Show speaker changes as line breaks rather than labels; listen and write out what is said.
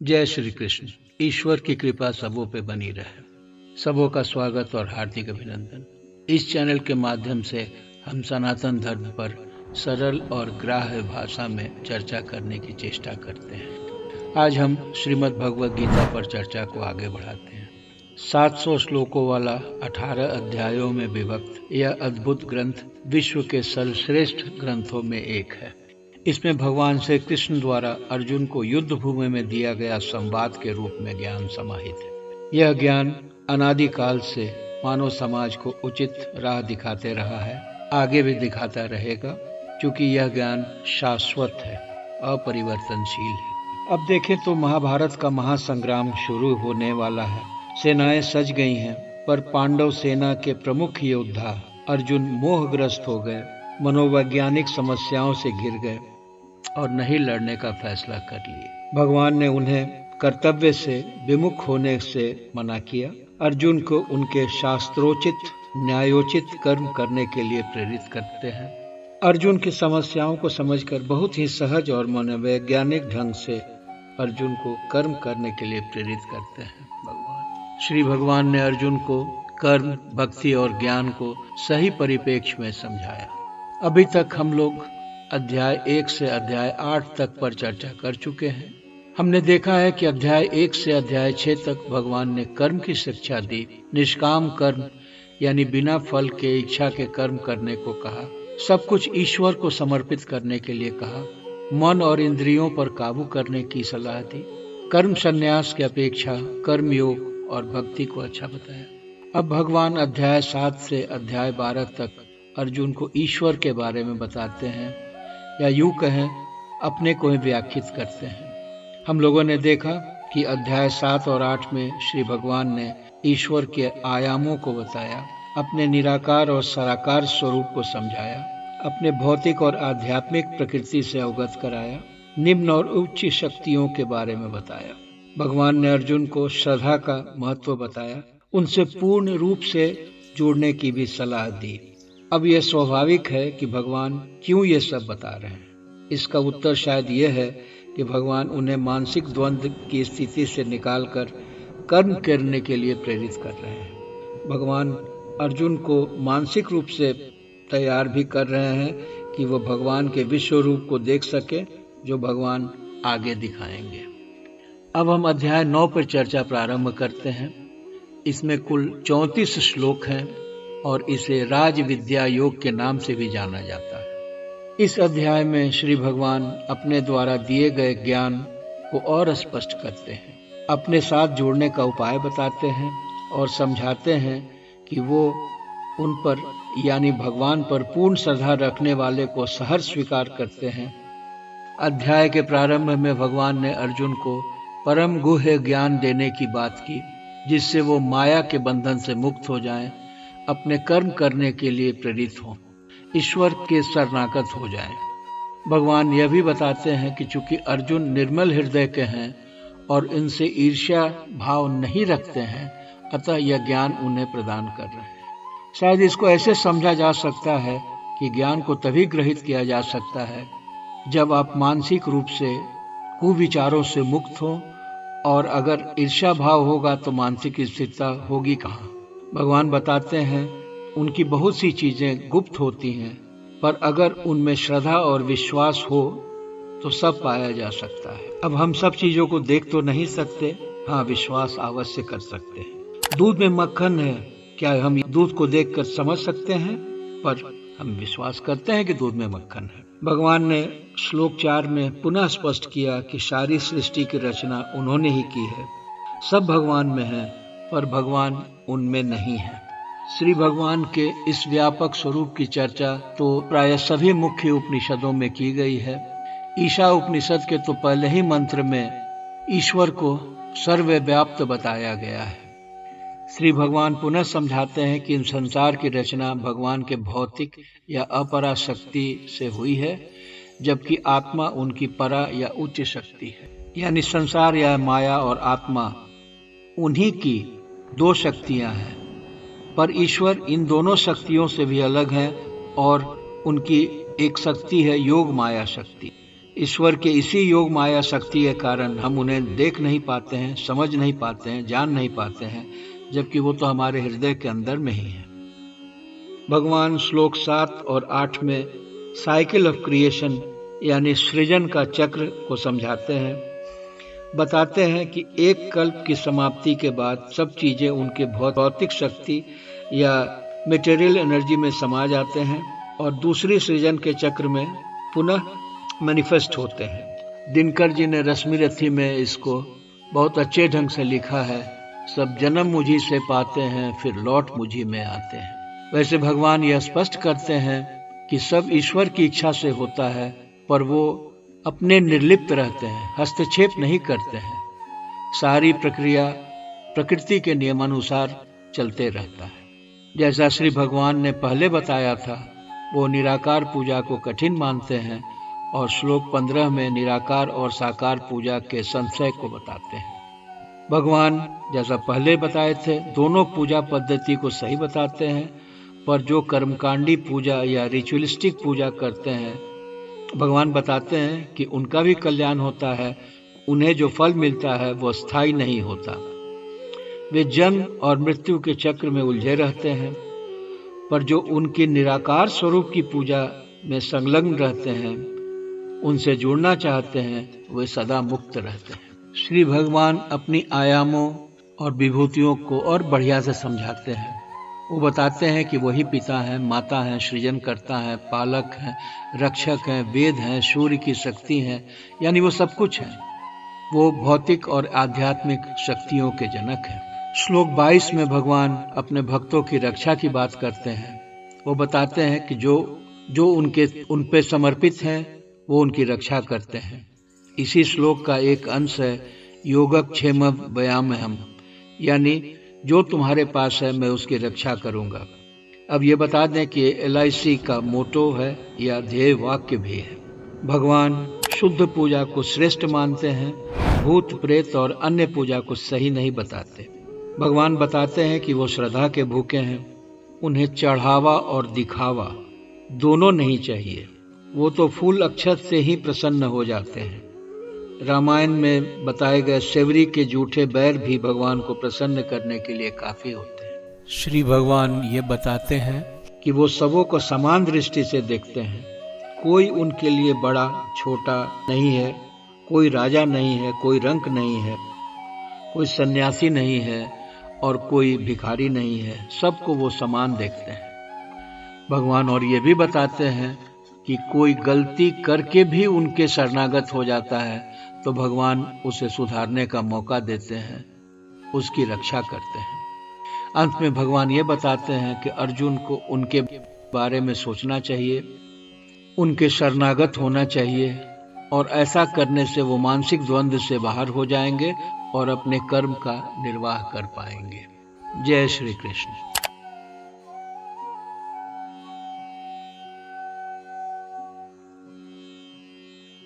जय श्री कृष्ण। ईश्वर की कृपा सबों पे बनी रहे। सबों का स्वागत और हार्दिक अभिनंदन। इस चैनल के माध्यम से हम सनातन धर्म पर सरल और ग्राह्य भाषा में चर्चा करने की चेष्टा करते हैं। आज हम श्रीमद् भगवद गीता पर चर्चा को आगे बढ़ाते हैं। 700 श्लोकों वाला 18 अध्यायों में विभक्त यह अद्भुत ग्रंथ विश्व के सर्वश्रेष्ठ ग्रंथों में एक है। इसमें भगवान श्री कृष्ण द्वारा अर्जुन को युद्ध भूमि में दिया गया संवाद के रूप में ज्ञान समाहित है। यह ज्ञान अनादिकाल से मानव समाज को उचित राह दिखाते रहा है, आगे भी दिखाता रहेगा, क्योंकि यह ज्ञान शाश्वत है, अपरिवर्तनशील है। अब देखें तो महाभारत का महासंग्राम शुरू होने वाला है। सेनाएं सज गई हैं, पर पांडव सेना के प्रमुख योद्धा अर्जुन मोहग्रस्त हो गए, मनोवैज्ञानिक समस्याओं से घिर गए और नहीं लड़ने का फैसला कर लिए। भगवान ने उन्हें कर्तव्य से विमुख होने से मना किया। अर्जुन को उनके शास्त्रोचित न्यायोचित कर्म करने के लिए प्रेरित करते हैं। अर्जुन की समस्याओं को समझकर बहुत ही सहज और मनोवैज्ञानिक ढंग से अर्जुन को कर्म करने के लिए प्रेरित करते हैं। श्री भगवान ने अर्जुन को कर्म, भक्ति और ज्ञान को सही परिप्रेक्ष्य में समझाया। अभी तक हम लोग अध्याय 1 से अध्याय 8 तक पर चर्चा कर चुके हैं। हमने देखा है कि अध्याय 1 से अध्याय 6 तक भगवान ने कर्म की शिक्षा दी, निष्काम कर्म यानी बिना फल के इच्छा के कर्म करने को कहा, सब कुछ ईश्वर को समर्पित करने के लिए कहा, मन और इंद्रियों पर काबू करने की सलाह दी, कर्म संन्यास की अपेक्षा कर्म योग और भक्ति को अच्छा बताया। अब भगवान अध्याय 7 से अध्याय 12 तक अर्जुन को ईश्वर के बारे में बताते हैं, या यूं कहें अपने को ही व्याख्यात करते हैं। हम लोगों ने देखा कि अध्याय 7 और 8 में श्री भगवान ने ईश्वर के आयामों को बताया, अपने निराकार और साकार स्वरूप को समझाया, अपने भौतिक और आध्यात्मिक प्रकृति से अवगत कराया, निम्न और उच्च शक्तियों के बारे में बताया। भगवान ने अर्जुन को श्रद्धा का महत्व बताया, उनसे पूर्ण रूप से जुड़ने की भी सलाह दी। अब यह स्वाभाविक है कि भगवान क्यों ये सब बता रहे हैं। इसका उत्तर शायद यह है कि भगवान उन्हें मानसिक द्वंद्व की स्थिति से निकालकर कर्म करने के लिए प्रेरित कर रहे हैं। भगवान अर्जुन को मानसिक रूप से तैयार भी कर रहे हैं कि वह भगवान के विश्व रूप को देख सके, जो भगवान आगे दिखाएंगे। अब हम अध्याय 9 पर चर्चा प्रारंभ करते हैं। इसमें कुल 34 श्लोक हैं और इसे राज विद्या योग के नाम से भी जाना जाता है। इस अध्याय में श्री भगवान अपने द्वारा दिए गए ज्ञान को और स्पष्ट करते हैं, अपने साथ जोड़ने का उपाय बताते हैं और समझाते हैं कि वो उन पर यानी भगवान पर पूर्ण श्रद्धा रखने वाले को सहर्ष स्वीकार करते हैं। अध्याय के प्रारंभ में भगवान ने अर्जुन को परम गुह्य ज्ञान देने की बात की, जिससे वो माया के बंधन से मुक्त हो जाएं, अपने कर्म करने के लिए प्रेरित हों, ईश्वर के शरणागत हो जाएं। भगवान यह भी बताते हैं कि चूंकि अर्जुन निर्मल हृदय के हैं और इनसे ईर्ष्या भाव नहीं रखते हैं, अतः यह ज्ञान उन्हें प्रदान कर रहे हैं। शायद इसको ऐसे समझा जा सकता है कि ज्ञान को तभी ग्रहित किया जा सकता है जब आप मानसिक रूप से कुविचारों से मुक्त हो, और अगर ईर्ष्या भाव होगा तो मानसिक स्थिरता होगी कहाँ। भगवान बताते हैं उनकी बहुत सी चीजें गुप्त होती हैं, पर अगर उनमें श्रद्धा और विश्वास हो तो सब पाया जा सकता है। अब हम सब चीजों को देख तो नहीं सकते, हाँ विश्वास अवश्य कर सकते हैं। दूध में मक्खन है, क्या हम दूध को देखकर समझ सकते हैं? पर हम विश्वास करते हैं कि दूध में मक्खन है। भगवान ने श्लोक 4 में पुनः स्पष्ट किया कि सारी सृष्टि की रचना उन्होंने ही की है, सब भगवान में है, पर भगवान उनमें नहीं है। श्री भगवान के इस व्यापक स्वरूप की चर्चा तो प्राय सभी मुख्य उपनिषदों में की गई है। ईशा उपनिषद के तो पहले ही मंत्र में ईश्वर को सर्वव्याप्त बताया गया है। श्री भगवान पुनः समझाते हैं कि इन संसार की रचना भगवान के भौतिक या अपरा शक्ति से हुई है, जबकि आत्मा उनकी परा या उच्च शक्ति है। यानी संसार या माया और आत्मा उन्हीं की दो शक्तियां हैं, पर ईश्वर इन दोनों शक्तियों से भी अलग है और उनकी एक शक्ति है योग माया शक्ति। ईश्वर के इसी योग माया शक्ति के कारण हम उन्हें देख नहीं पाते हैं, समझ नहीं पाते हैं, जान नहीं पाते हैं, जबकि वो तो हमारे हृदय के अंदर में ही है। भगवान श्लोक 7 और 8 में साइकिल ऑफ क्रिएशन यानी सृजन का चक्र को समझाते हैं। बताते हैं कि एक कल्प की समाप्ति के बाद सब चीजें उनके भौतिक शक्ति या मटेरियल एनर्जी में समा जाते हैं और दूसरी सृजन के चक्र में पुनः मैनिफेस्ट होते हैं। दिनकर जी ने रश्मि रथी में इसको बहुत अच्छे ढंग से लिखा है। सब जन्म मुझी से पाते हैं, फिर लौट मुझी में आते हैं। वैसे भगवान यह स्पष्ट करते हैं कि सब ईश्वर की इच्छा से होता है, पर वो अपने निर्लिप्त रहते हैं, हस्तक्षेप नहीं करते हैं। सारी प्रक्रिया प्रकृति के नियमानुसार चलते रहता है। जैसा श्री भगवान ने पहले बताया था, वो निराकार पूजा को कठिन मानते हैं और श्लोक 15 में निराकार और साकार पूजा के संशय को बताते हैं। भगवान जैसा पहले बताए थे, दोनों पूजा पद्धति को सही बताते हैं, पर जो कर्मकांडी पूजा या रिचुअलिस्टिक पूजा करते हैं, भगवान बताते हैं कि उनका भी कल्याण होता है, उन्हें जो फल मिलता है वो स्थायी नहीं होता। वे जन्म और मृत्यु के चक्र में उलझे रहते हैं, पर जो उनकी निराकार स्वरूप की पूजा में संलग्न रहते हैं, उनसे जुड़ना चाहते हैं, वे सदा मुक्त रहते हैं। श्री भगवान अपनी आयामों और विभूतियों को और बढ़िया से समझाते हैं। वो बताते हैं कि वही पिता हैं, माता हैं, सृजन करता है, पालक हैं, रक्षक हैं, वेद हैं, सूर्य की शक्ति हैं, यानी वो सब कुछ है। वो भौतिक और आध्यात्मिक शक्तियों के जनक हैं। श्लोक 22 में भगवान अपने भक्तों की रक्षा की बात करते हैं। वो बताते हैं कि जो उन पे समर्पित हैं, वो उनकी रक्षा करते हैं। इसी श्लोक का एक अंश है योगक्षेम व्यायामहम, यानी जो तुम्हारे पास है मैं उसकी रक्षा करूंगा। अब ये बता दें कि LIC का मोटो है या ध्येय वाक्य भी है। भगवान शुद्ध पूजा को श्रेष्ठ मानते हैं, भूत प्रेत और अन्य पूजा को सही नहीं बताते। भगवान बताते हैं कि वो श्रद्धा के भूखे हैं, उन्हें चढ़ावा और दिखावा दोनों नहीं चाहिए। वो तो फूल अक्षत से ही प्रसन्न हो जाते हैं। रामायण में बताए गए सेवरी के जूठे बैर भी भगवान को प्रसन्न करने के लिए काफी होते हैं। श्री भगवान ये बताते हैं कि वो सबों को समान दृष्टि से देखते हैं। कोई उनके लिए बड़ा छोटा नहीं है, कोई राजा नहीं है, कोई रंक नहीं है, कोई सन्यासी नहीं है और कोई भिखारी नहीं है। सबको वो समान देखते हैं। भगवान और ये भी बताते हैं कि कोई गलती करके भी उनके शरणागत हो जाता है तो भगवान उसे सुधारने का मौका देते हैं, उसकी रक्षा करते हैं। अंत में भगवान ये बताते हैं कि अर्जुन को उनके बारे में सोचना चाहिए, उनके शरणागत होना चाहिए और ऐसा करने से वो मानसिक द्वंद्व से बाहर हो जाएंगे और अपने कर्म का निर्वाह कर पाएंगे। जय श्री कृष्ण।